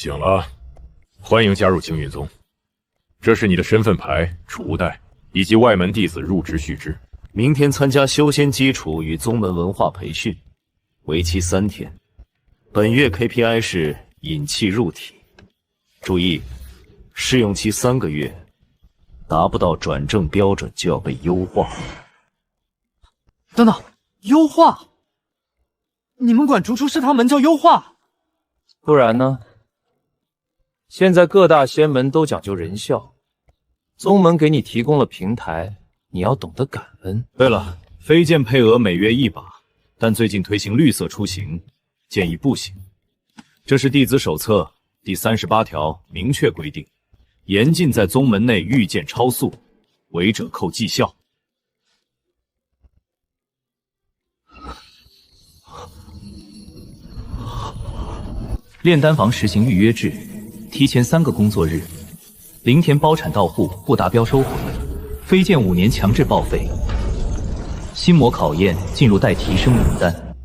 醒了，欢迎加入青云宗。这是你的身份牌、储物袋以及外门弟子入职须知。明天参加修仙基础与宗门文化培训，为期3天。本月 KPI 是引气入体，注意，试用期3个月，达不到转正标准就要被优化。等等，优化？你们管逐出师堂门叫优化？不然呢？现在各大仙门都讲究人孝，宗门给你提供了平台，你要懂得感恩。对了，飞剑配额每月1把，但最近推行绿色出行，建议步行。这是弟子手册第38条明确规定，严禁在宗门内御剑超速，违者扣绩效。炼丹房实行预约制，提前3个工作日，0天包产到户，不达标收回。飞剑5年强制报废。心魔考验进入待提升名单。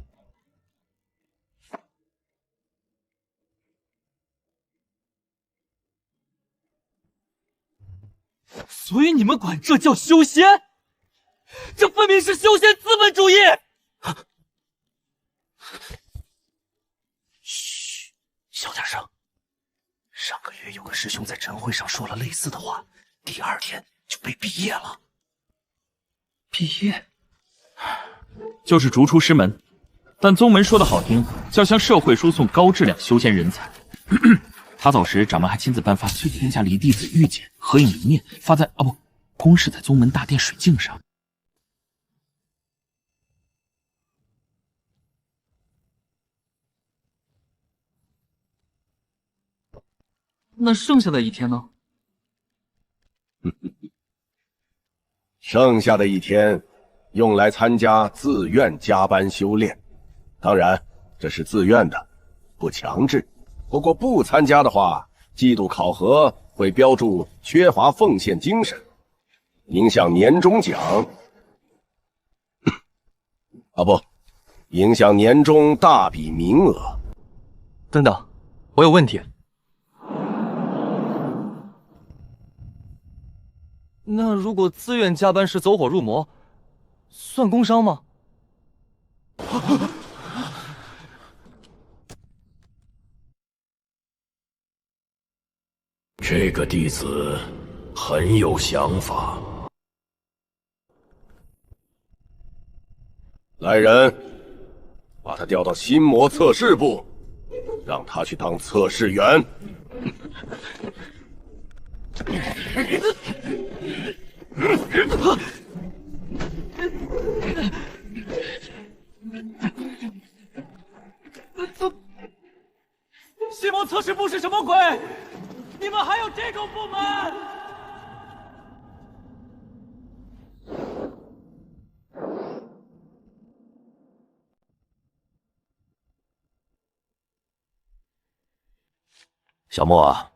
所以你们管这叫修仙？这分明是修仙资本主义！嘘，小点声。上个月有个师兄在晨会上说了类似的话，第2天就被毕业了。毕业？就是逐出师门，但宗门说的好听，叫向社会输送高质量修仙人才。他走时，掌门还亲自颁发最天下离弟子玉简合影留念，发在公示在宗门大殿水镜上。那剩下的1天呢？剩下的1天，用来参加自愿加班修炼。当然，这是自愿的，不强制。不过不参加的话，季度考核会标注缺乏奉献精神，影响年终奖。不，影响年终大笔名额。等等，我有问题。那如果自愿加班时走火入魔，算工伤吗？这个弟子很有想法。来人，把他调到心魔测试部，让他去当测试员。心魔测试部是什么鬼？你们还有这种部门？小莫啊，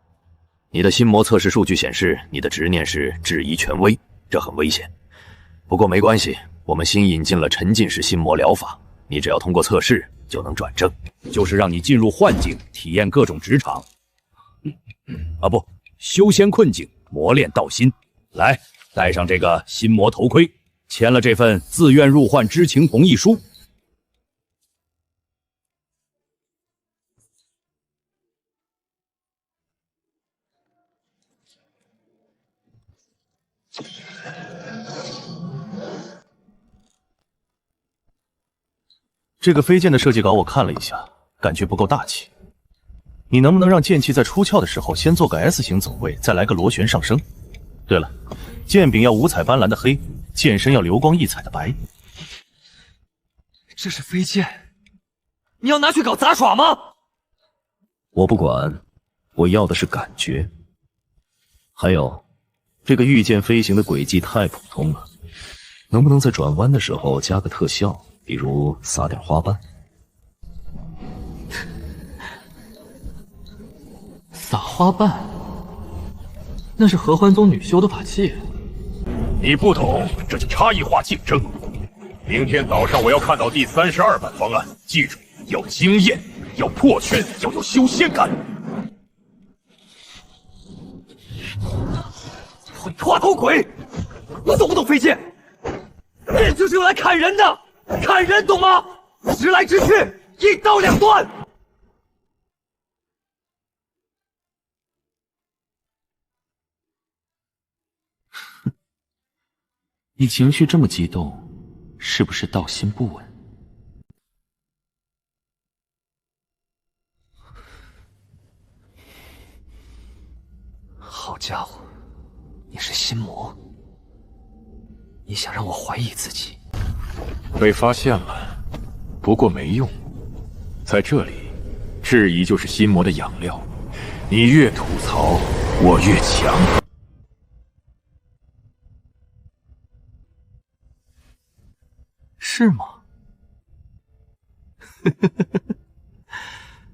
你的心魔测试数据显示，你的执念是质疑权威，这很危险。不过没关系，我们新引进了沉浸式心魔疗法，你只要通过测试就能转正，就是让你进入幻境，体验各种职场。修仙困境，磨练道心。来，戴上这个心魔头盔，签了这份自愿入幻知情同意书。这个飞剑的设计稿我看了一下，感觉不够大气。你能不能让剑气在出鞘的时候先做个 S 型走位，再来个螺旋上升？对了，剑柄要五彩斑斓的黑，剑身要流光溢彩的白。这是飞剑，你要拿去搞杂耍吗？我不管，我要的是感觉。还有，这个御剑飞行的轨迹太普通了，能不能在转弯的时候加个特效，比如撒点花瓣？撒花瓣，那是合欢宗女修的法器。你不懂，这就差异化竞争。明天早上我要看到第32版方案，记住，要惊艳，要破圈，要有修仙感。花头鬼，你懂不懂飞剑？剑就是用来砍人的，砍人懂吗？直来直去，一刀两断。你情绪这么激动，是不是道心不稳？好家伙，你是心魔，你想让我怀疑自己？被发现了，不过没用。在这里，质疑就是心魔的养料。你越吐槽，我越强。是吗？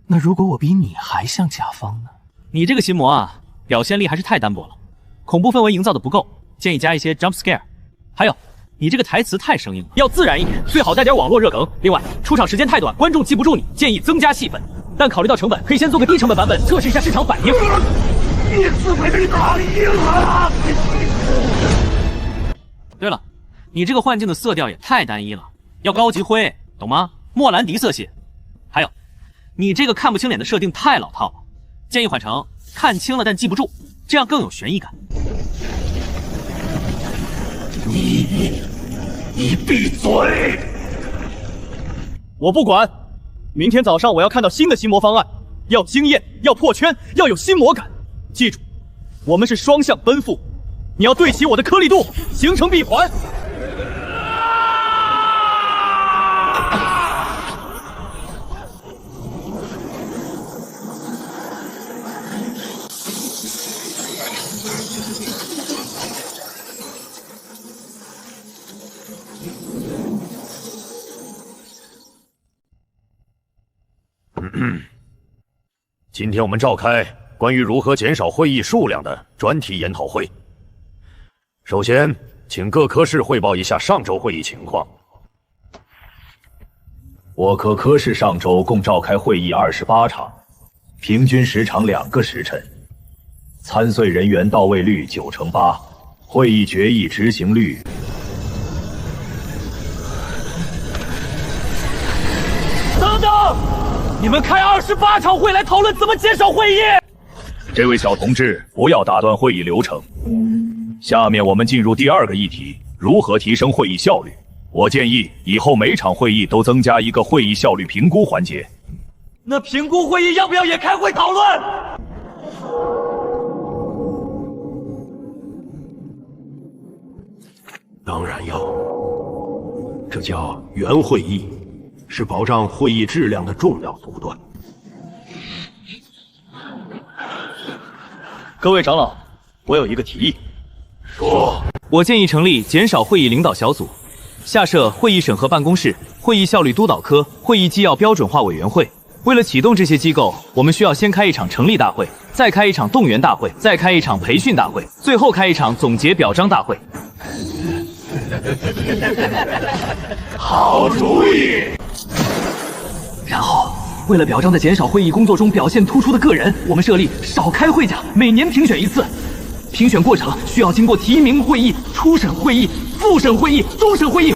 那如果我比你还像甲方呢？你这个心魔啊，表现力还是太单薄了，恐怖氛围营造的不够，建议加一些 jump scare。还有，你这个台词太生硬了，要自然一点，最好带点网络热梗。另外，出场时间太短，观众记不住你，建议增加戏份。但考虑到成本，可以先做个低成本版本，测试一下市场反应。你自被你打赢了。对了，你这个幻境的色调也太单一了，要高级灰，懂吗？莫兰迪色系。还有，你这个看不清脸的设定太老套了，建议换成看清了但记不住，这样更有悬疑感。你闭嘴！我不管，明天早上我要看到新的心魔方案，要惊艳，要破圈，要有心魔感。记住，我们是双向奔赴，你要对齐我的颗粒度，形成闭环。今天我们召开关于如何减少会议数量的专题研讨会。首先，请各科室汇报一下上周会议情况。我科科室上周共召开会议28场，平均时长2个时辰，参岁人员到位率98%，会议决议执行率。等等！你们开28场会来讨论怎么减少会议？这位小同志，不要打断会议流程。下面我们进入第2个议题：如何提升会议效率？我建议以后每场会议都增加一个会议效率评估环节。那评估会议要不要也开会讨论？当然要，这叫原会议，是保障会议质量的重要手段。各位长老，我有一个提议。说，我建议成立减少会议领导小组，下设会议审核办公室、会议效率督导科、会议纪要标准化委员会。为了启动这些机构，我们需要先开一场成立大会，再开一场动员大会，再开一场培训大会，最后开一场总结表彰大会。好主意。然后，为了表彰在减少会议工作中表现突出的个人，我们设立少开会奖，每年评选一次。评选过程需要经过提名会议、初审会议、复审会议、终审会议。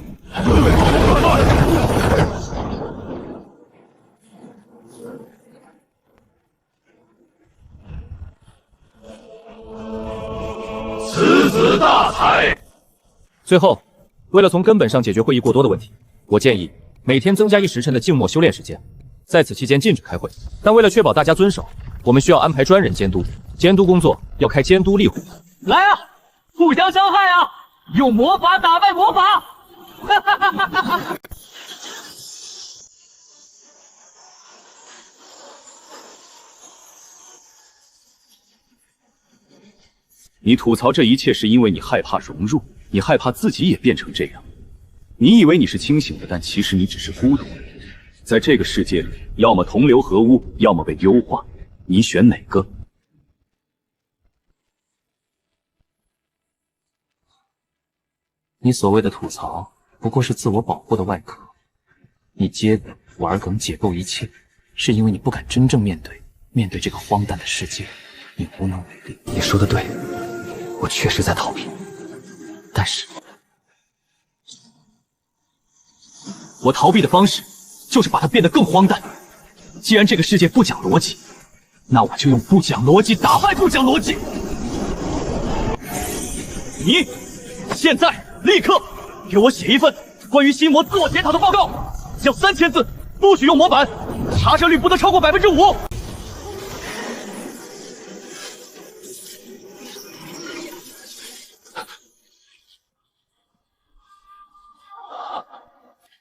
此子大才。最后，为了从根本上解决会议过多的问题，我建议每天增加1时辰的静默修炼时间，在此期间禁止开会。但为了确保大家遵守，我们需要安排专人监督，监督工作要开监督例会。来啊，互相伤害啊，用魔法打败魔法！哈哈哈哈哈哈！你吐槽这一切是因为你害怕融入，你害怕自己也变成这样。你以为你是清醒的，但其实你只是孤独的。在这个世界里，要么同流合污，要么被优化，你选哪个？你所谓的吐槽，不过是自我保护的外壳。你接梗、玩梗、解构一切，是因为你不敢真正面对这个荒诞的世界，你无能为力。你说的对，我确实在逃避，但是，我逃避的方式就是把它变得更荒诞。既然这个世界不讲逻辑，那我就用不讲逻辑打败不讲逻辑。你现在立刻给我写一份关于心魔自我检讨的报告，要3000字，不许用模板，查证率不得超过5%。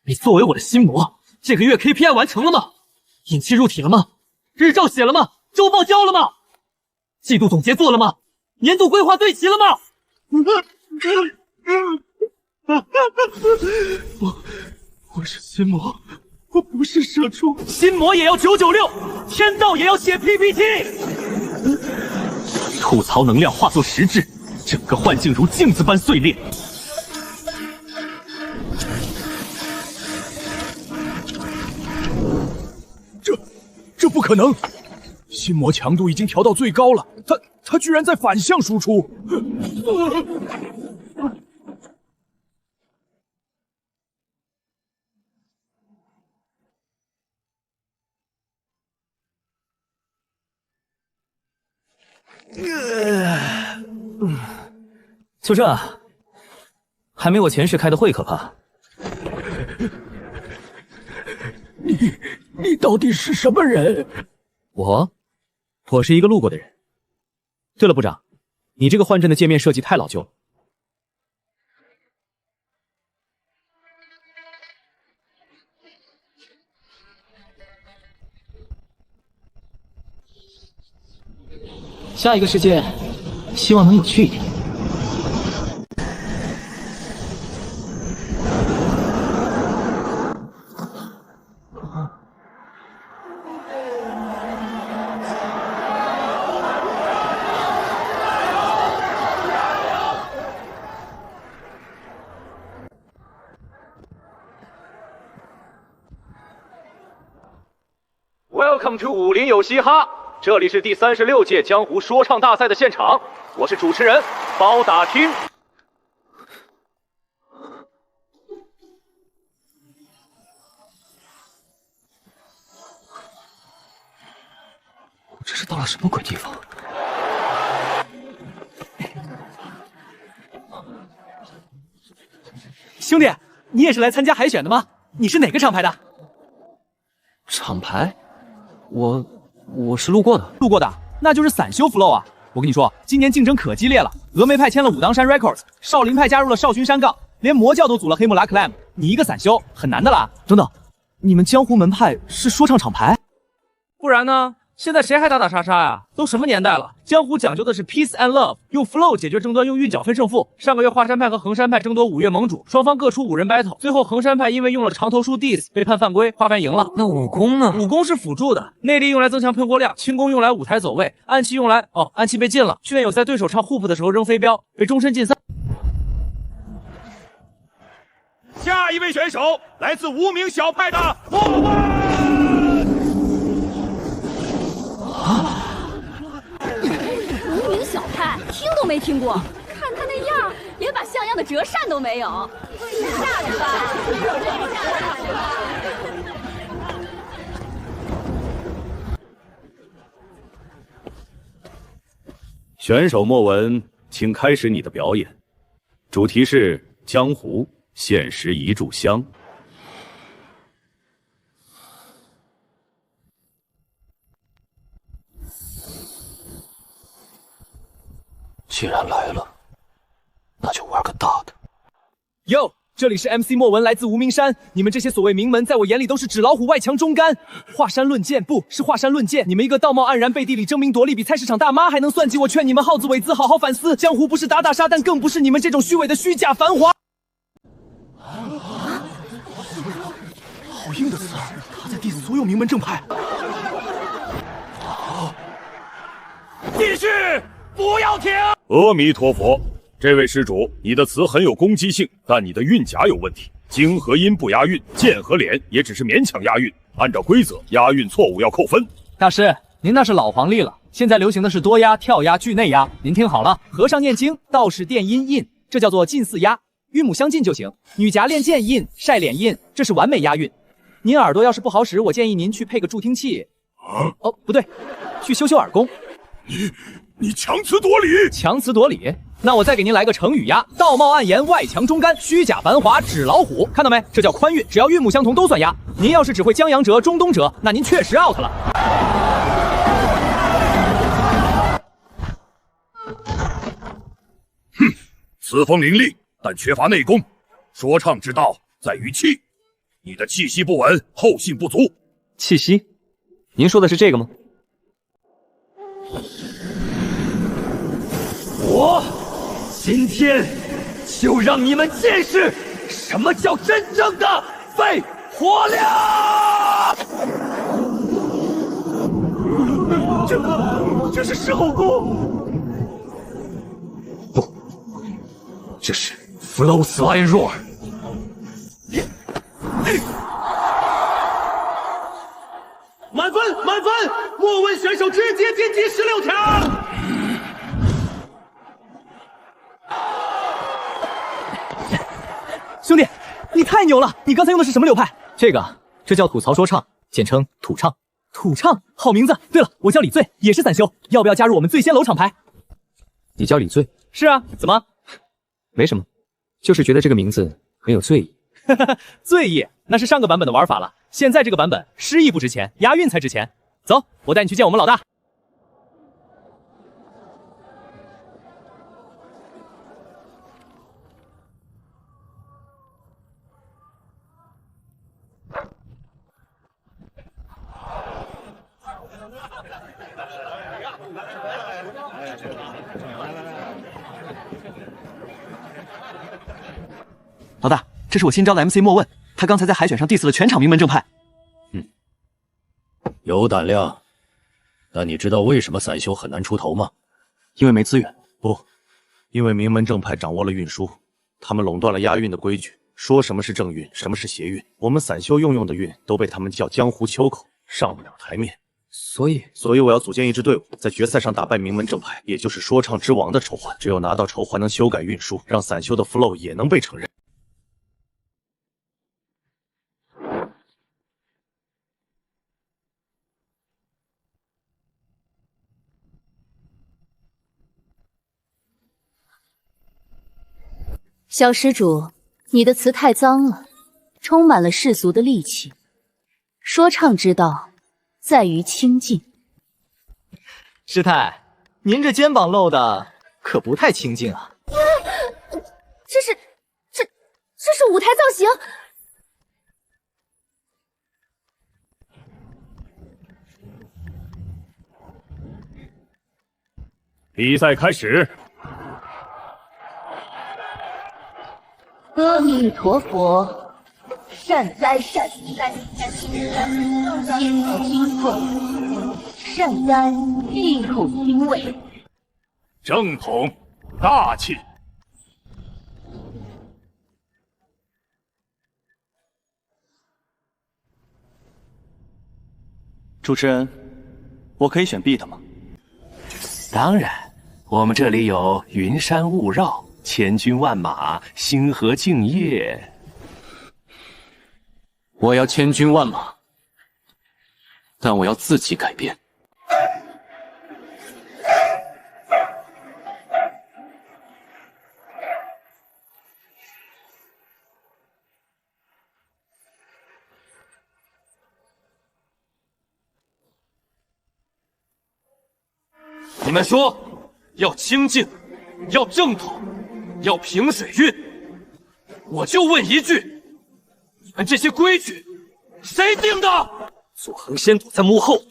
你作为我的心魔，这个月 KPI 完成了吗？引期入体了吗？日照写了吗？周报交了吗？季度总结做了吗？年度规划对齐了吗？我是心魔，我不是社畜。心魔也要996，天道也要写 PPT。吐槽能量化作实质，整个幻境如镜子般碎裂。这不可能！心魔强度已经调到最高了，他居然在反向输出。就这，还没我前世开的会可怕。你到底是什么人？我是一个路过的人。对了，部长，你这个幻阵的界面设计太老旧了。下一个世界，希望能有趣一点。Welcome to 武林有嘻哈，这里是第36届江湖说唱大赛的现场，我是主持人包打听。我这是到了什么鬼地方？兄弟，你也是来参加海选的吗？你是哪个厂牌的？厂牌？我是路过的。路过的，那就是散修 flow 啊！我跟你说，今年竞争可激烈了，峨眉派签了武当山 Records， 少林派加入了少勋山杠，连魔教都组了黑木拉 Clam。你一个散修很难的啦。等等，你们江湖门派是说唱厂牌？不然呢？现在谁还打打杀杀呀？都什么年代了？江湖讲究的是 peace and love， 用 flow 解决争端，用韵脚分胜负。上个月华山派和衡山派争夺5月盟主，双方各出5人 battle， 最后衡山派因为用了长头书 diss 被判犯规，华山赢了。那武功呢？武功是辅助的，内力用来增强喷火量，轻功用来舞台走位，暗器用来……暗器被禁了。去年有在对手唱 hoop 的时候扔飞镖，被终身禁赛。下一位选手来自无名小派的莫文。无名小派听都没听过，看他那样，连把像样的折扇都没有。吓人吧？选手莫文，请开始你的表演。主题是江湖，现实一炷香。既然来了，那就玩个大的。哟，这里是 MC 莫文，来自无名山。你们这些所谓名门，在我眼里都是纸老虎外强中干。华山论剑，不是华山论剑。你们一个道貌岸然，背地里争名夺利，比菜市场大妈还能算计。我劝你们好自为之，好好反思。江湖不是打打杀，但更不是你们这种虚伪的虚假繁华。好硬的词儿，他在 diss 所有名门正派。继续，不要停！阿弥陀佛，这位施主，你的词很有攻击性，但你的韵脚有问题。经和音不押韵，剑和脸也只是勉强押韵。按照规则，押韵错误要扣分。大师，您那是老黄历了，现在流行的是多压、跳压、巨内压。您听好了，和尚念经，道士垫阴印，这叫做近似压，韵母相近就行。女侠练剑印、晒脸印，这是完美押韵。您耳朵要是不好使，我建议您去配个助听器。哦，不对，去修修耳功。你强词夺理！强词夺理？那我再给您来个成语押：道貌岸严，外强中干，虚假繁华，纸老虎。看到没？这叫宽韵，只要韵母相同都算押。您要是只会江洋折、中东折，那您确实 out 了。哼，词风凌厉，但缺乏内功。说唱之道在于气，你的气息不稳，后劲不足。气息？您说的是这个吗？我今天就让你们见识什么叫真正的肺活量！这是狮吼功？不，这是 Flows Lion Roar。满分，满分！莫问选手直接晋级16强。兄弟，你太牛了！你刚才用的是什么流派？这叫吐槽说唱，简称土唱。土唱，好名字。对了，我叫李醉，也是散修，要不要加入我们醉仙楼厂牌？你叫李醉？是啊，怎么？没什么，就是觉得这个名字很有醉意。醉意那是上个版本的玩法了，现在这个版本诗意不值钱，押韵才值钱。走，我带你去见我们老大。老大，这是我新招的 MC 莫问，他刚才在海选上 diss 了全场名门正派。有胆量，但你知道为什么散修很难出头吗？因为没资源。不，因为名门正派掌握了运输，他们垄断了押韵的规矩，说什么是正韵，什么是邪韵，我们散修用的韵都被他们叫江湖秋口，上不了台面。所以我要组建一支队伍，在决赛上打败名门正派，也就是说唱之王的仇环。只有拿到仇环，能修改运输，让散修的 flow 也能被承认。小施主，你的词太脏了，充满了世俗的戾气。说唱之道，在于清净。师太，您这肩膀露的可不太清净啊！这是舞台造型。比赛开始。阿弥陀佛，善哉善哉，金口清慧，善哉一口清味。正统，大气。主持人，我可以选 beat 吗？当然，我们这里有云山雾绕，千军万马，星河竞业。我要千军万马，但我要自己改变。你们说要清静，要正统，要平水运，我就问一句：你们这些规矩谁定的？左横先躲在幕后，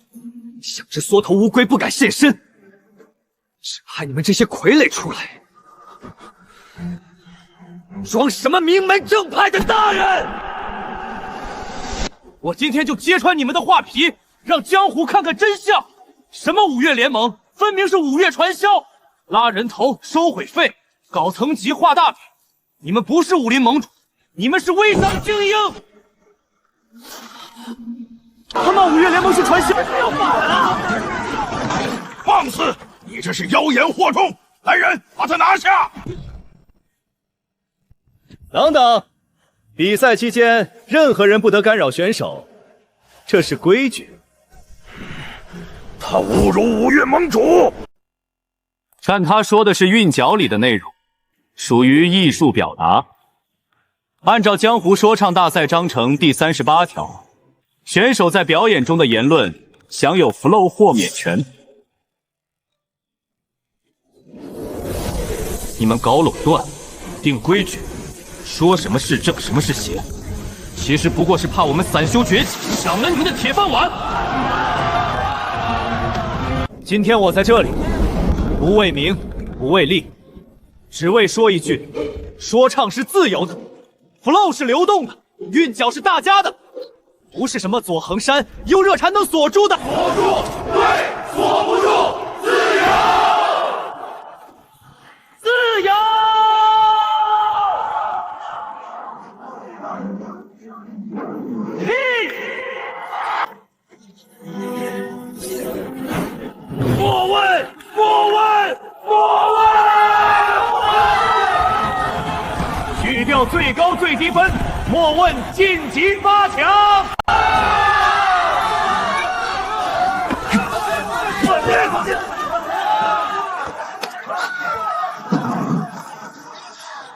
想着缩头乌龟不敢现身，只害你们这些傀儡出来，装什么名门正派的大人？我今天就揭穿你们的画皮，让江湖看看真相。什么五岳联盟，分明是五岳传销，拉人头收会费，搞层级画大饼。你们不是武林盟主，你们是微商精英。他骂五岳联盟是传销，要反了！放放肆！你这是妖言惑众！来人，把他拿下！等等，比赛期间任何人不得干扰选手，这是规矩。他侮辱五岳盟主！但他说的是韵脚里的内容，属于艺术表达。按照江湖说唱大赛章程第38条，选手在表演中的言论享有 flow 豁免权。你们搞垄断，定规矩，说什么是正，什么是邪，其实不过是怕我们散修崛起，抢了你们的铁饭碗。今天我在这里，不为名，不为利，只为说一句：说唱是自由的 ，flow 是流动的，韵脚是大家的，不是什么左衡山、优热禅能锁住的。锁住，对，锁不住，自由，自由。莫问，莫问，莫问！去掉最高最低分，莫问晋级8强。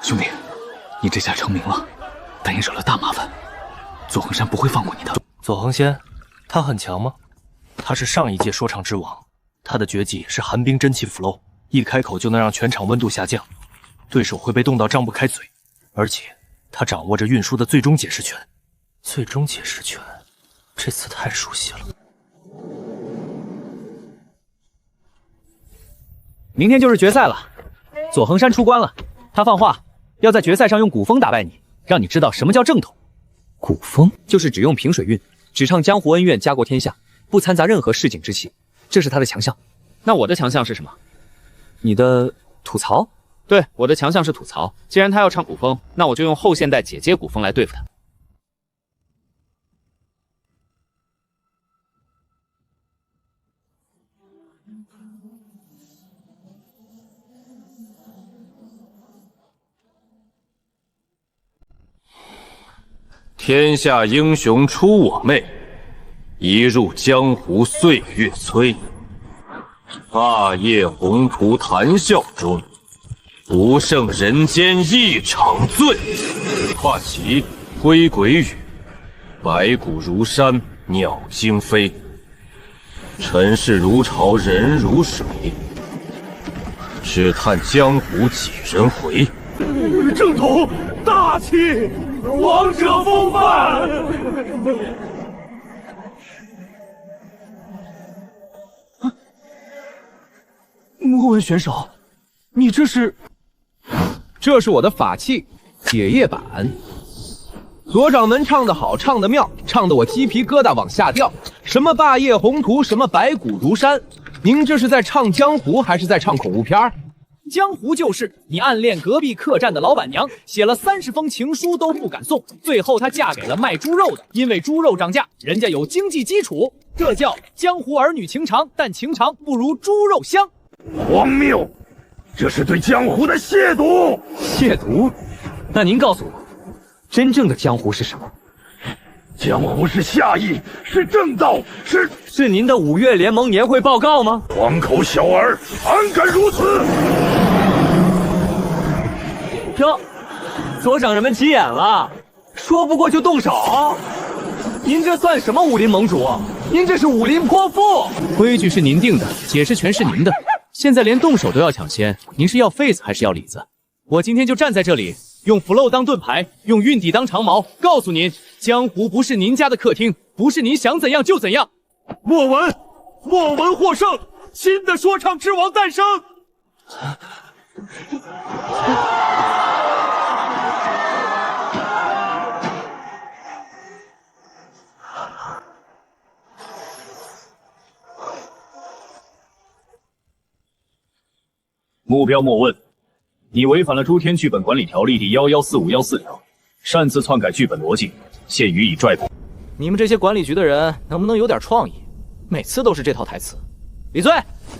兄弟，你这下成名了，但也惹了大麻烦。左衡山不会放过你的。左衡仙，他很强吗？他是上一届说唱之王。他的绝技是寒冰真气 flow， 一开口就能让全场温度下降，对手会被冻到张不开嘴。而且他掌握着运输的最终解释权。最终解释权，这词太熟悉了。明天就是决赛了，左衡山出关了，他放话要在决赛上用古风打败你，让你知道什么叫正统。古风就是只用平水韵，只唱江湖恩怨，家国天下，不掺杂任何市井之气。这是他的强项。那我的强项是什么？你的吐槽？对，我的强项是吐槽。既然他要唱古风，那我就用后现代姐姐古风来对付他。天下英雄出我妹，一入江湖岁月催。霸业宏图谈笑中，不胜人间一场醉。画旗挥鬼羽，白骨如山鸟惊飞。尘世如潮人如水，只叹江湖几人回。正统大气，王者风范。莫问选手，你这是？这是我的法器解夜板。左掌门唱得好，唱得妙，唱得我鸡皮疙瘩往下掉。什么霸业宏图，什么白骨如山，您这是在唱江湖还是在唱恐怖片？江湖就是你暗恋隔壁客栈的老板娘，写了30封情书都不敢送，最后她嫁给了卖猪肉的，因为猪肉涨价，人家有经济基础，这叫江湖儿女情长，但情长不如猪肉香。荒谬！这是对江湖的亵渎！亵渎？那您告诉我，真正的江湖是什么？江湖是侠义，是正道，是您的五岳联盟年会报告吗？荒口小儿，安敢如此！哟，左掌人们急眼了，说不过就动手。您这算什么武林盟主？您这是武林泼妇！规矩是您定的，解释权是您的，现在连动手都要抢先，您是要 face 还是要里子？我今天就站在这里，用 flow 当盾牌，用运底当长矛，告诉您，江湖不是您家的客厅，不是您想怎样就怎样。莫文获胜，新的说唱之王诞生。目标莫问，你违反了诸天剧本管理条例第11454条，擅自篡改剧本逻辑，现予以拽捕。你们这些管理局的人能不能有点创意？每次都是这套台词。闭嘴！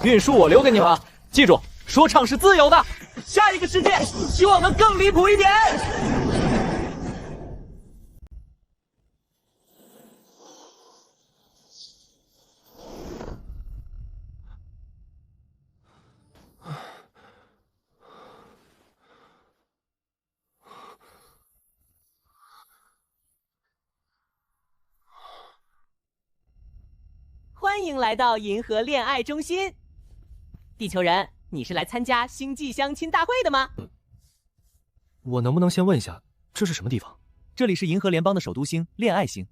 运输我留给你了，记住，说唱是自由的。下一个事件，希望能更离谱一点。欢迎来到银河恋爱中心。地球人，你是来参加星际相亲大会的吗？我能不能先问一下，这是什么地方？这里是银河联邦的首都星恋爱星。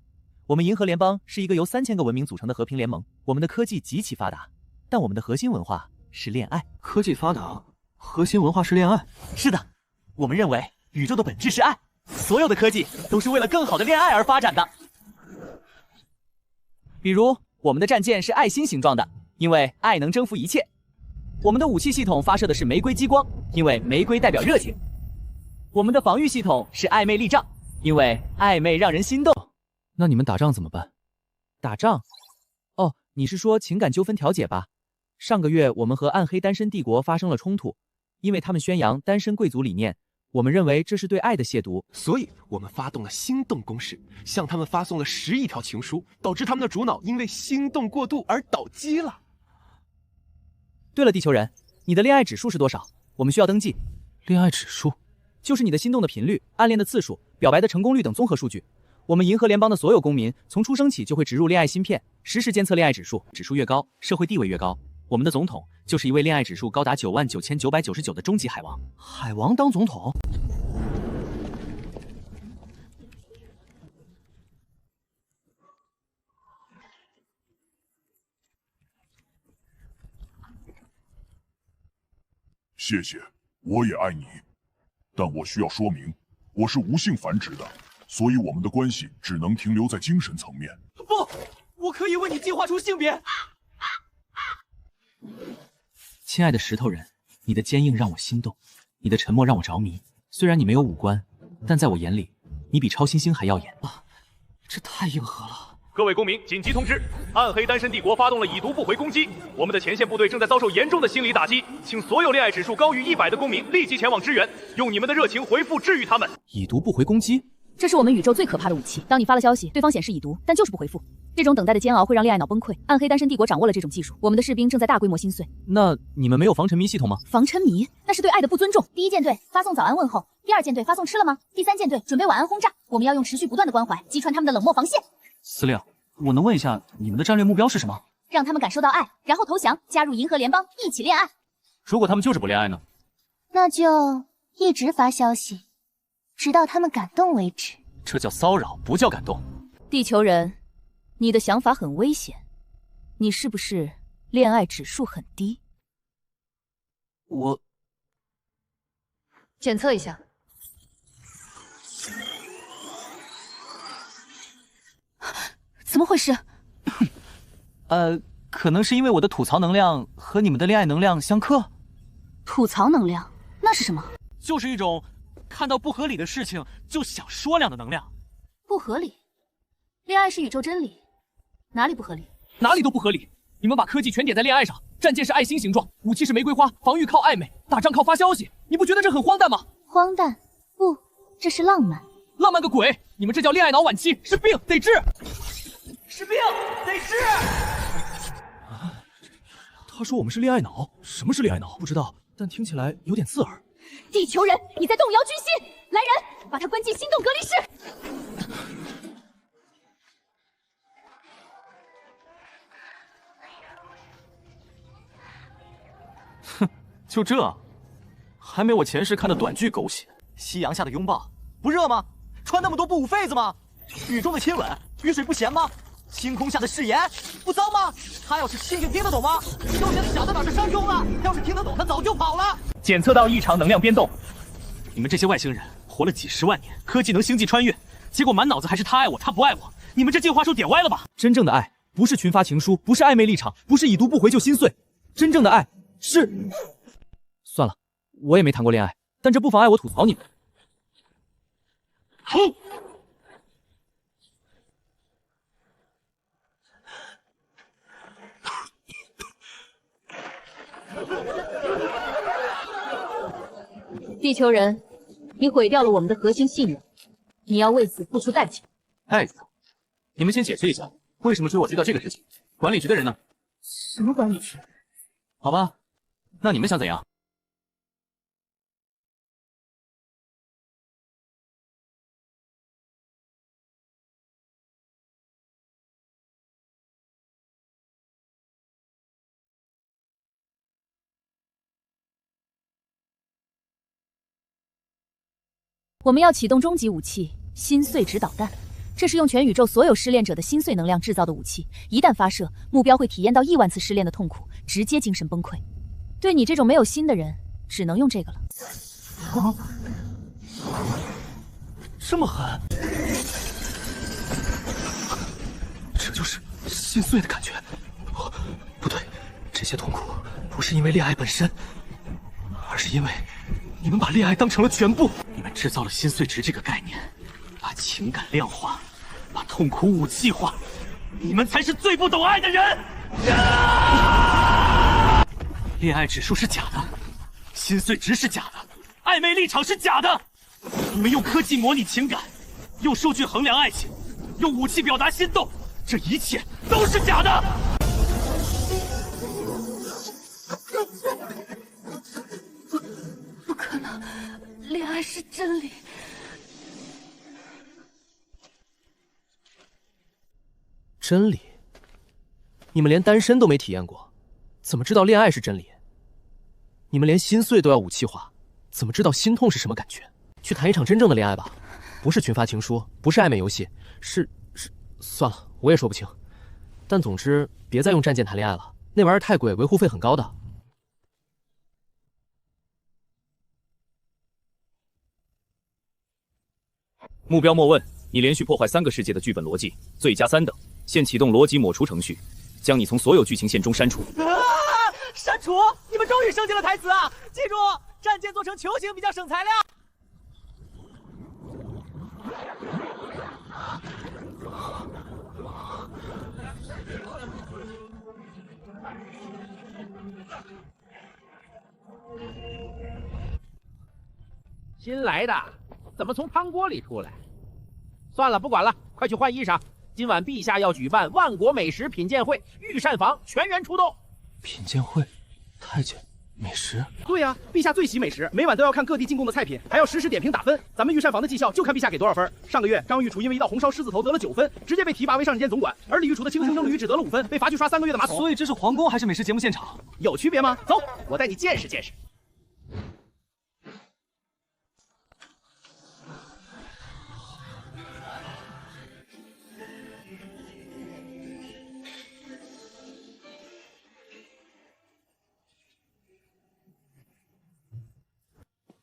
我们银河联邦是一个由3000个文明组成的和平联盟。我们的科技极其发达，但我们的核心文化是恋爱。科技发达，核心文化是恋爱？是的，我们认为宇宙的本质是爱，所有的科技都是为了更好的恋爱而发展的。比如，我们的战舰是爱心形状的，因为爱能征服一切。我们的武器系统发射的是玫瑰激光，因为玫瑰代表热情。我们的防御系统是暧昧力障，因为暧昧让人心动。那你们打仗怎么办？打仗？哦，你是说情感纠纷调解吧？上个月我们和暗黑单身帝国发生了冲突，因为他们宣扬单身贵族理念，我们认为这是对爱的亵渎，所以我们发动了心动攻势，向他们发送了10亿条情书，导致他们的主脑因为心动过度而倒机了。对了，地球人，你的恋爱指数是多少？我们需要登记。恋爱指数就是你的心动的频率、暗恋的次数、表白的成功率等综合数据。我们银河联邦的所有公民从出生起就会植入恋爱芯片，实时监测恋爱指数，指数越高，社会地位越高。我们的总统就是一位恋爱指数高达99999的终极海王。海王当总统？谢谢，我也爱你，但我需要说明，我是无性繁殖的，所以我们的关系只能停留在精神层面。不，我可以为你进化出性别。亲爱的石头人，你的坚硬让我心动，你的沉默让我着迷。虽然你没有五官，但在我眼里，你比超新星还耀眼。这太硬核了。各位公民，紧急通知！暗黑单身帝国发动了已读不回攻击，我们的前线部队正在遭受严重的心理打击，请所有恋爱指数高于100的公民立即前往支援，用你们的热情回复治愈他们。已读不回攻击，这是我们宇宙最可怕的武器。当你发了消息，对方显示已读，但就是不回复，这种等待的煎熬会让恋爱脑崩溃。暗黑单身帝国掌握了这种技术，我们的士兵正在大规模心碎。那你们没有防沉迷系统吗？防沉迷那是对爱的不尊重。第一舰队发送早安问候，第二舰队发送吃了吗？第三舰队准备晚安轰炸。我们要用持续不断的关怀击穿他们的冷漠防线。司令，我能问一下你们的战略目标是什么？让他们感受到爱，然后投降，加入银河联邦，一起恋爱。如果他们就是不恋爱呢？那就一直发消息，直到他们感动为止。这叫骚扰，不叫感动。地球人，你的想法很危险，你是不是恋爱指数很低？我检测一下。怎么回事？可能是因为我的吐槽能量和你们的恋爱能量相克。吐槽能量，那是什么？就是一种看到不合理的事情就想说两的能量。不合理？恋爱是宇宙真理，哪里不合理？哪里都不合理。你们把科技全点在恋爱上，战舰是爱心形状，武器是玫瑰花，防御靠暧昧，打仗靠发消息，你不觉得这很荒诞吗？荒诞？不，这是浪漫。浪漫个鬼！你们这叫恋爱脑晚期，是病，得治。是病，得治。他说我们是恋爱脑，什么是恋爱脑？不知道，但听起来有点刺耳。地球人，你在动摇军心！来人，把他关进心动隔离室。哼，就这，还没我前世看的短剧狗血。夕阳下的拥抱，不热吗？穿那么多布捂痱子吗？雨中的亲吻，雨水不咸吗？星空下的誓言，不糟吗？他要是听得懂吗？你都觉得小的脑袋伤胸了，要是听得懂，他早就跑了。检测到异常能量变动。你们这些外星人活了几10万年，科技能星际穿越，结果满脑子还是他爱我，他不爱我。你们这进化树点歪了吧？真正的爱不是群发情书，不是暧昧立场，不是已读不回就心碎。真正的爱是……算了，我也没谈过恋爱，但这不妨碍我吐槽你们。嘿。地球人，你毁掉了我们的核心信任，你要为此付出代价。太子，你们先解释一下，为什么追我追到这个事情？管理局的人呢？什么管理局？好吧，那你们想怎样？我们要启动终极武器——心碎指导弹。这是用全宇宙所有失恋者的心碎能量制造的武器，一旦发射，目标会体验到亿万次失恋的痛苦，直接精神崩溃。对你这种没有心的人，只能用这个了。这么狠，这就是心碎的感觉。不对，这些痛苦不是因为恋爱本身，而是因为你们把恋爱当成了全部。你们制造了心碎值这个概念，把情感量化，把痛苦武器化，你们才是最不懂爱的人。恋爱指数是假的，心碎值是假的，暧昧立场是假的。你们用科技模拟情感，用数据衡量爱情，用武器表达心动，这一切都是假的。不可能，恋爱是真理。真理？你们连单身都没体验过，怎么知道恋爱是真理？你们连心碎都要武器化，怎么知道心痛是什么感觉？去谈一场真正的恋爱吧，不是群发情书，不是暧昧游戏，是……算了，我也说不清。但总之，别再用战舰谈恋爱了，那玩意儿太贵，维护费很高的。目标莫问，你连续破坏3个世界的剧本逻辑，罪加3等。现启动逻辑抹除程序，将你从所有剧情线中删除。删除！你们终于升级了台词啊！记住，战舰做成球形比较省材料。新来的，怎么从汤锅里出来？算了，不管了，快去换衣裳。今晚陛下要举办万国美食品鉴会，御膳房全员出动。品鉴会，太监美食？对呀，陛下最喜美食，每晚都要看各地进贡的菜品，还要实时点评打分。咱们御膳房的绩效就看陛下给多少分。上个月，张御厨因为一道红烧狮子头得了9分，直接被提拔为上监总管；而李御厨的清蒸鲤鱼只得了5分，被罚去刷3个月的马桶。所以这是皇宫还是美食节目现场？有区别吗？走，我带你见识见识。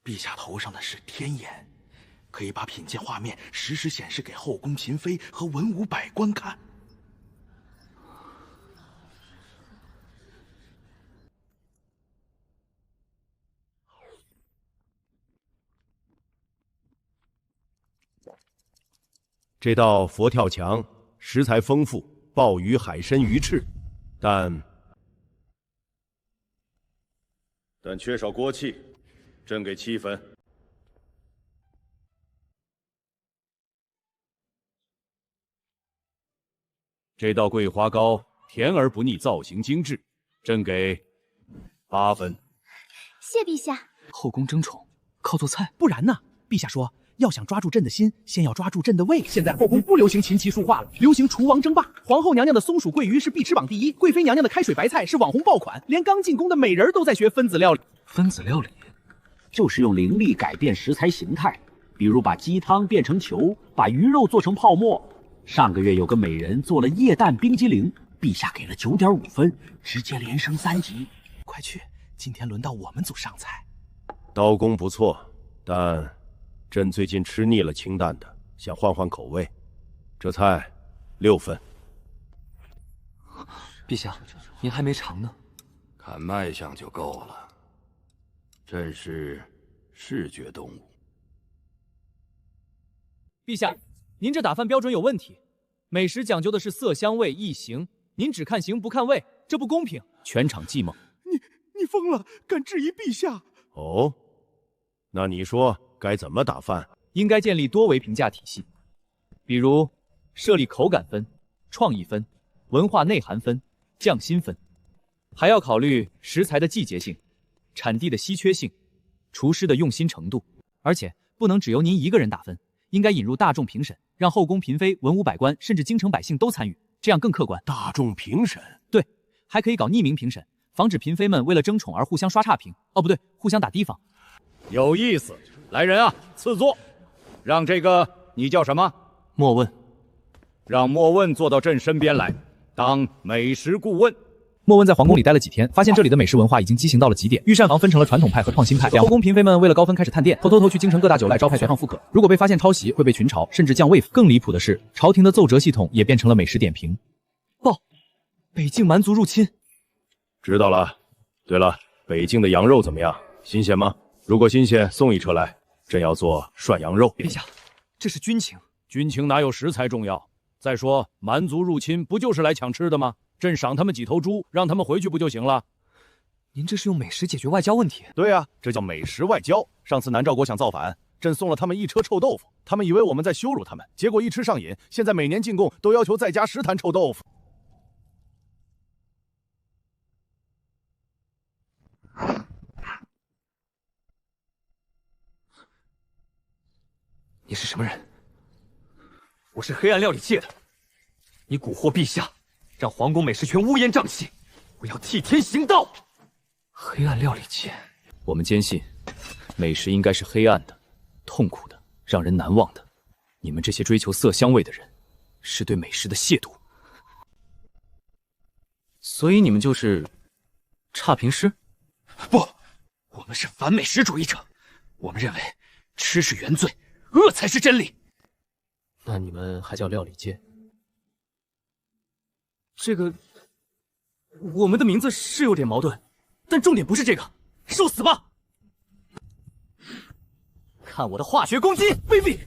陛下头上的是天眼，可以把品鉴画面实时显示给后宫嫔妃和文武百官看。这道佛跳墙食材丰富，鲍鱼、海参、鱼翅，但缺少锅气。朕给7分。这道桂花糕甜而不腻，造型精致，朕给8分。谢陛下。后宫争宠靠做菜，不然呢？陛下说，要想抓住朕的心，先要抓住朕的胃。现在后宫不流行琴棋书画了，流行厨王争霸。皇后娘娘的松鼠桂鱼是必吃榜第1，贵妃娘娘的开水白菜是网红爆款，连刚进宫的美人都在学分子料理。分子料理就是用灵力改变食材形态，比如把鸡汤变成球，把鱼肉做成泡沫。上个月有个美人做了液氮冰激凌，陛下给了9.5分，直接连升3级。快去，今天轮到我们组上菜。刀工不错，但朕最近吃腻了清淡的，想换换口味。这菜6分。陛下，您还没尝呢。看卖相就够了。朕是视觉动物。陛下，您这打饭标准有问题。美食讲究的是色香味意形，您只看形不看味，这不公平。全场寂寞。你疯了，敢质疑陛下？哦，那你说该怎么打饭？应该建立多维评价体系，比如设立口感分、创意分、文化内涵分、匠心分，还要考虑食材的季节性、产地的稀缺性、厨师的用心程度，而且不能只由您一个人打分，应该引入大众评审，让后宫嫔妃、文武百官甚至京城百姓都参与，这样更客观。大众评审？对，还可以搞匿名评审，防止嫔妃们为了争宠而互相刷差评。哦，不对，互相打提防。有意思，来人啊，赐座。让这个你叫什么？莫问。让莫问坐到朕身边来，当美食顾问。莫问在皇宫里待了几天，发现这里的美食文化已经畸形到了极点。御膳房分成了传统派和创新派，后宫嫔妃们为了高分开始探店，偷去京城各大酒赖招牌全号复刻。如果被发现抄袭，会被群嘲，甚至降位。更离谱的是，朝廷的奏折系统也变成了美食点评。报，北境蛮族入侵。知道了。对了，北境的羊肉怎么样？新鲜吗？如果新鲜，送一车来，朕要做涮羊肉。陛下，这是军情，军情哪有食材重要？再说蛮族入侵不就是来抢吃的吗？朕赏他们几头猪，让他们回去不就行了？您这是用美食解决外交问题？对啊，这叫美食外交。上次南诏国想造反，朕送了他们一车臭豆腐，他们以为我们在羞辱他们，结果一吃上瘾，现在每年进贡都要求再加10坛臭豆腐。你是什么人？我是黑暗料理界的，你蛊惑陛下，让皇宫美食圈乌烟瘴气，我要替天行道。黑暗料理界，我们坚信，美食应该是黑暗的、痛苦的、让人难忘的。你们这些追求色香味的人，是对美食的亵渎。所以你们就是差评师？不，我们是反美食主义者。我们认为，吃是原罪，恶才是真理。那你们还叫料理界？这个，我们的名字是有点矛盾，但重点不是这个。受死吧！看我的化学攻击，卑鄙！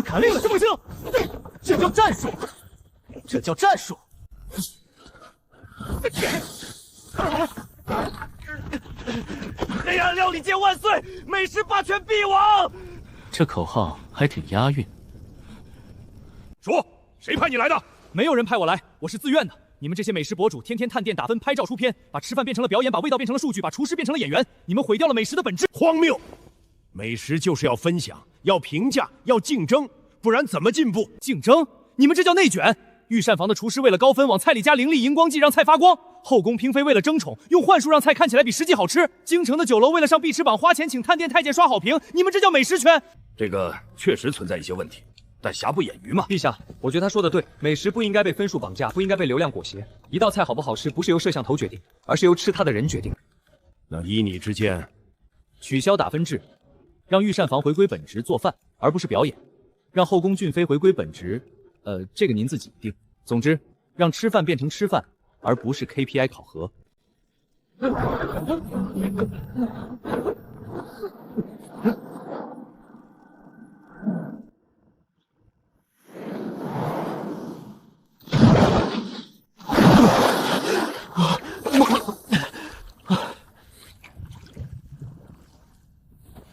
砍令了，这么轻，这叫战术，这叫战术。黑暗料理界万岁！美食霸权必亡！这口号还挺押韵。说，谁派你来的？没有人派我来，我是自愿的。你们这些美食博主天天探店打分、拍照出片，把吃饭变成了表演，把味道变成了数据，把厨师变成了演员。你们毁掉了美食的本质，荒谬！美食就是要分享，要评价，要竞争，不然怎么进步？竞争？你们这叫内卷！御膳房的厨师为了高分，往菜里加凌厉荧光剂，让菜发光；后宫嫔妃为了争宠，用幻术让菜看起来比实际好吃；京城的酒楼为了上碧池榜，花钱请探店太监刷好评。你们这叫美食圈！这个确实存在一些问题，但瑕不掩瑜嘛。陛下，我觉得他说的对，美食不应该被分数绑架，不应该被流量裹挟。一道菜好不好吃，不是由摄像头决定，而是由吃它的人决定。那依你之见，取消打分制，让御膳房回归本职，做饭而不是表演；让后宫俊妃回归本职，这个您自己定。总之，让吃饭变成吃饭，而不是 KPI 考核。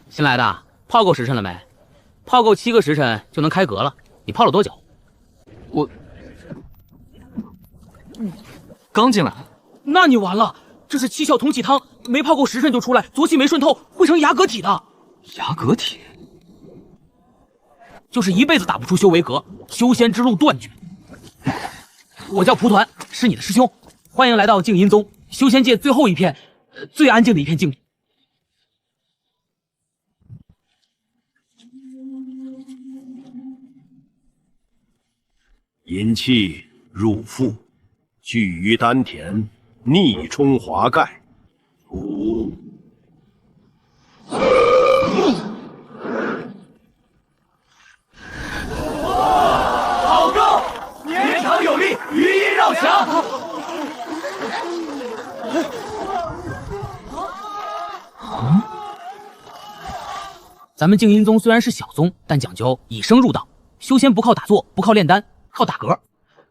新来的，泡够时辰了没？泡够7个时辰就能开阁了。你泡了多久？我刚进来。那你完了，这是7窍通气汤，没泡够时辰就出来，浊气没顺透，会成牙革体的。牙革体？就是一辈子打不出修为阁，修仙之路断绝。我叫蒲团，是你的师兄，欢迎来到静音宗，修仙界最后一片，最安静的一片净土。引气入腹，聚于丹田，逆冲华盖。好够，绵长有力，余音绕墙。咱们静音宗虽然是小宗，但讲究以声入道，修仙不靠打坐，不靠炼丹，靠打嗝。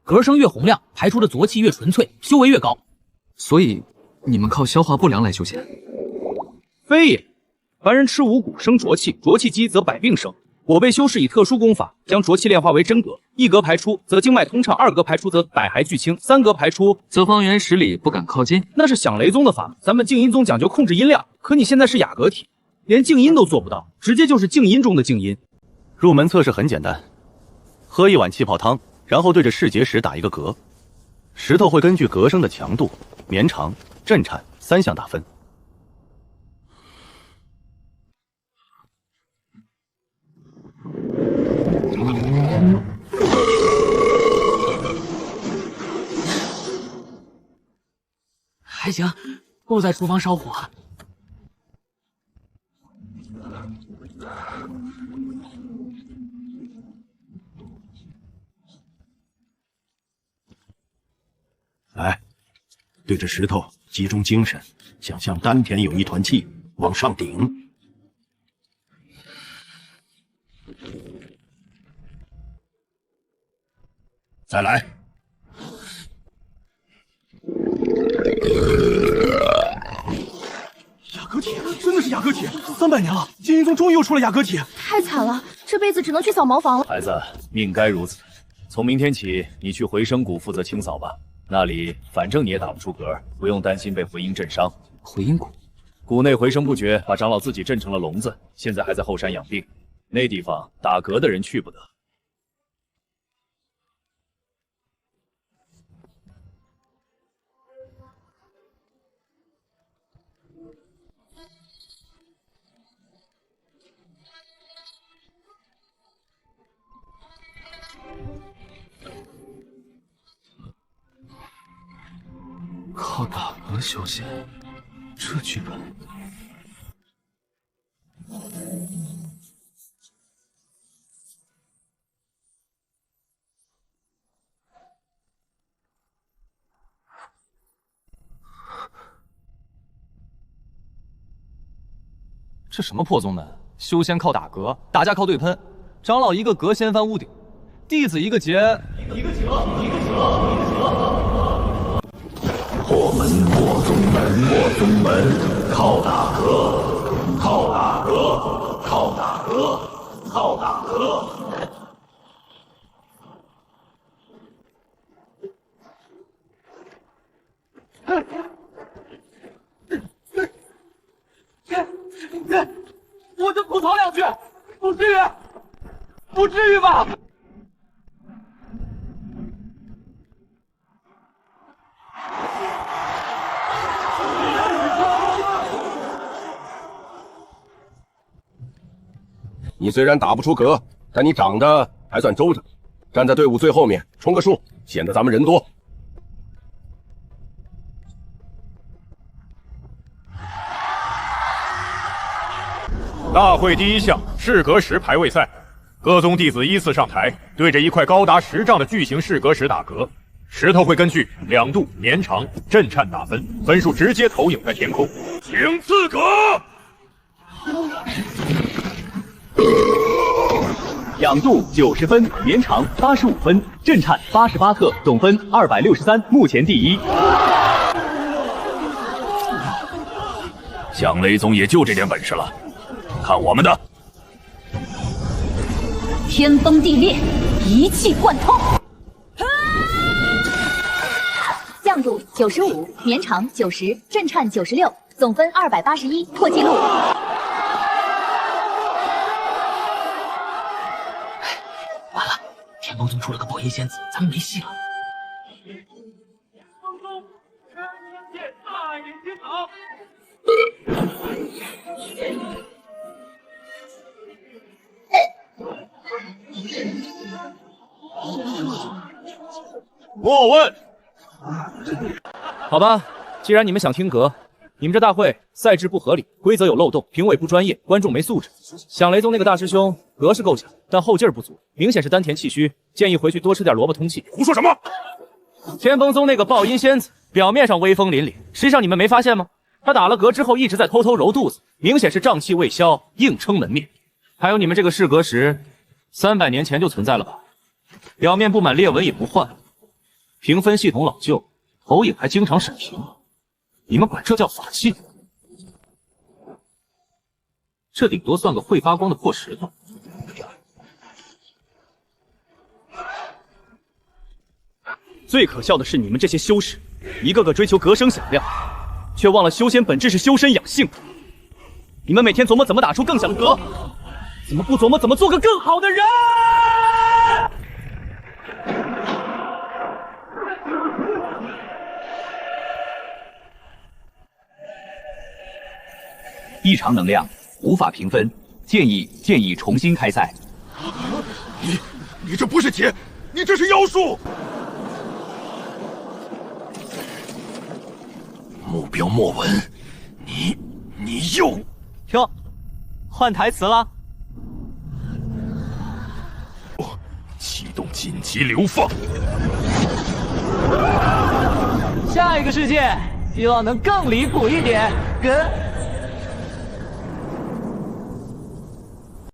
嗝声越洪亮，排出的浊气越纯粹，修为越高。所以你们靠消化不良来修仙？非也，凡人吃五谷生浊气，浊气积则百病生。我辈修士以特殊功法，将浊气炼化为真格，一格排出则经脉通畅，二格排出则百骸俱清，三格排出则方圆10里不敢靠近。那是响雷宗的法门，咱们静音宗讲究控制音量，可你现在是雅阁体，连静音都做不到，直接就是静音中的静音。入门测试很简单，喝1碗气泡汤，然后对着视结石打一个嗝，石头会根据嗝声的强度、绵长、震颤3项打分。还行，不在厨房烧火。来，对着石头集中精神，想象丹田有一团气往上顶。再来。雅阁体，真的是雅阁体！300年了，静音宗终于又出了雅阁体，太惨了，这辈子只能去扫茅房了。孩子，命该如此。从明天起，你去回声谷负责清扫吧。那里反正你也打不出嗝，不用担心被回音震伤。回音谷，谷内回声不绝，把长老自己震成了聋子，现在还在后山养病。那地方打嗝的人去不得。靠打嗝修仙，这剧本。这什么破宗门？修仙靠打嗝，打架靠对喷。长老一个嗝掀翻屋顶，弟子一个劫，一个折。破门破宗门破宗门，靠打嗝，靠打嗝，靠打嗝，靠打嗝。我就吐槽2句，不至于吧？你虽然打不出嗝，但你长得还算周正，站在队伍最后面充个数，显得咱们人多。大会第1项试格石排位赛，各宗弟子依次上台，对着一块高达10丈的巨型试格石打嗝，石头会根据亮度、绵长、震颤打分，分数直接投影在天空。请赐嗝。亮度90分，绵长85分，震颤88克，总分263，目前第1。响雷宗也就这点本事了，看我们的！天崩地裂，一气贯通。亮度95，绵长90，震颤96，总分281，破纪录。完了，天崩宗出了个爆音仙子，咱们没戏了。莫问。好吧，既然你们想听嗝，你们这大会赛制不合理，规则有漏洞，评委不专业，观众没素质。响雷宗那个大师兄嗝是够呛，但后劲儿不足，明显是丹田气虚，建议回去多吃点萝卜通气。胡说什么？天崩宗那个爆音仙子，表面上威风凛凛，实际上你们没发现吗？他打了嗝之后一直在偷偷揉肚子，明显是胀气未消，硬撑门面。还有你们这个试嗝石，300年前就存在了吧？表面布满裂纹也不换，评分系统老旧，投影还经常闪屏，你们管这叫法器？这顶多算个会发光的破石头。最可笑的是你们这些修士，一个个追求歌声响亮，却忘了修仙本质是修身养性的。你们每天琢磨怎么打出更响的歌，怎么不琢磨怎么做个更好的人？异常能量无法评分，建议重新开赛。你这不是铁，你这是妖术！目标莫文，你又停，换台词了。启动紧急流放。下一个世界，希望能更离谱一点，跟